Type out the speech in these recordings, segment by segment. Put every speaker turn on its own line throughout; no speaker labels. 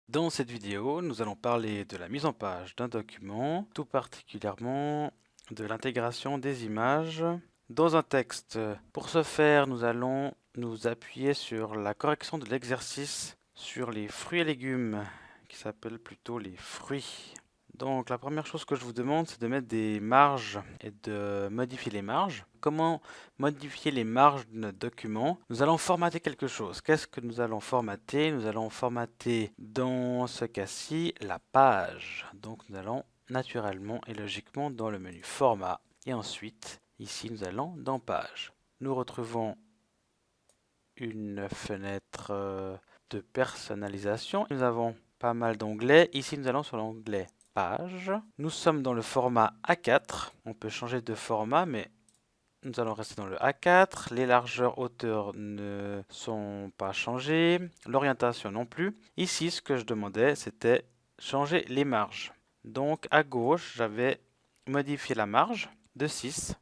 Dans cette vidéo, nous allons parler de la mise en page d'un document, tout particulièrement de l'intégration des images dans un texte. Pour ce faire, nous allons nous appuyer sur la correction de l'exercice sur les fruits et légumes, qui s'appelle plutôt les fruits. Donc la première chose que je vous demande, c'est de mettre des marges et de modifier les marges. Comment modifier les marges de notre document? Nous allons formater quelque chose. Qu'est-ce que nous allons formater? Nous allons formater, dans ce cas-ci, la page. Donc nous allons naturellement et logiquement dans le menu Format. Et ensuite, ici, nous allons dans Page. Nous retrouvons une fenêtre de personnalisation. Nous avons pas mal d'onglets. Ici, nous allons sur l'onglet Page. Nous sommes dans le format A4. On peut changer de format, mais nous allons rester dans le A4. Les largeurs hauteur ne sont pas changées. L'orientation non plus. Ici, ce que je demandais, c'était changer les marges. Donc, à gauche, j'avais modifié la marge de 6.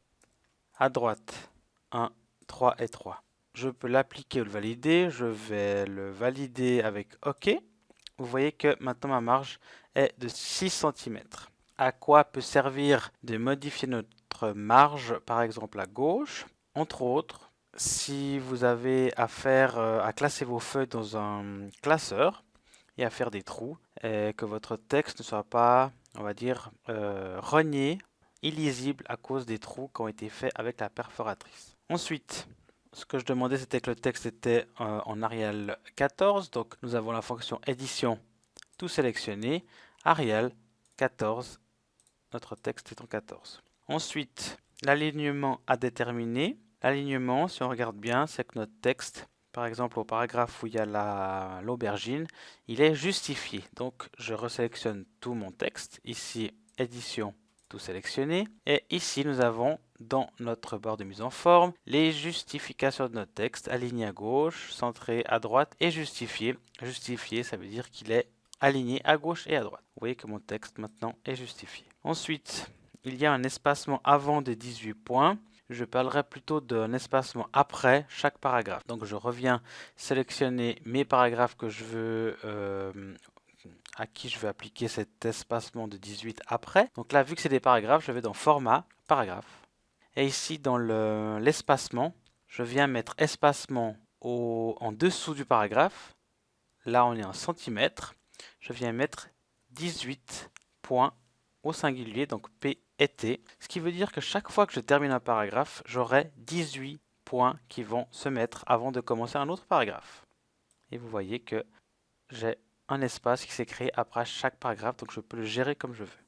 À droite, 1, 3 et 3. Je peux l'appliquer ou le valider. Je vais le valider avec OK. Vous voyez que maintenant ma marge est de 6 cm. À quoi peut servir de modifier notre marge, par exemple à gauche? Entre autres, si vous avez affaire à classer vos feuilles dans un classeur et à faire des trous, et que votre texte ne soit pas, on va dire, rogné, illisible à cause des trous qui ont été faits avec la perforatrice. Ensuite, ce que je demandais, c'était que le texte était en Arial 14. Donc, nous avons la fonction édition, tout sélectionner, Arial 14. Notre texte est en 14. Ensuite, l'alignement à déterminer. L'alignement, si on regarde bien, c'est que notre texte, par exemple au paragraphe où il y a l'aubergine, il est justifié. Donc, je resélectionne tout mon texte. Ici, édition, tout sélectionner. Et ici, nous avons dans notre barre de mise en forme les justifications de notre texte, aligné à gauche, centré à droite et justifié. Justifié, ça veut dire qu'il est aligné à gauche et à droite. Vous voyez que mon texte maintenant est justifié. Ensuite, il y a un espacement avant de 18 points. Je parlerai plutôt d'un espacement après chaque paragraphe. Donc je reviens sélectionner mes paragraphes que je veux à qui je veux appliquer cet espacement de 18 après. Donc là, vu que c'est des paragraphes, je vais dans Format, Paragraphe. Et ici, dans l'espacement, je viens mettre espacement en dessous du paragraphe. Là, on est en centimètres. Je viens mettre 18 points au singulier, donc P et T. Ce qui veut dire que chaque fois que je termine un paragraphe, j'aurai 18 points qui vont se mettre avant de commencer un autre paragraphe. Et vous voyez que j'ai un espace qui s'est créé après chaque paragraphe, donc je peux le gérer comme je veux.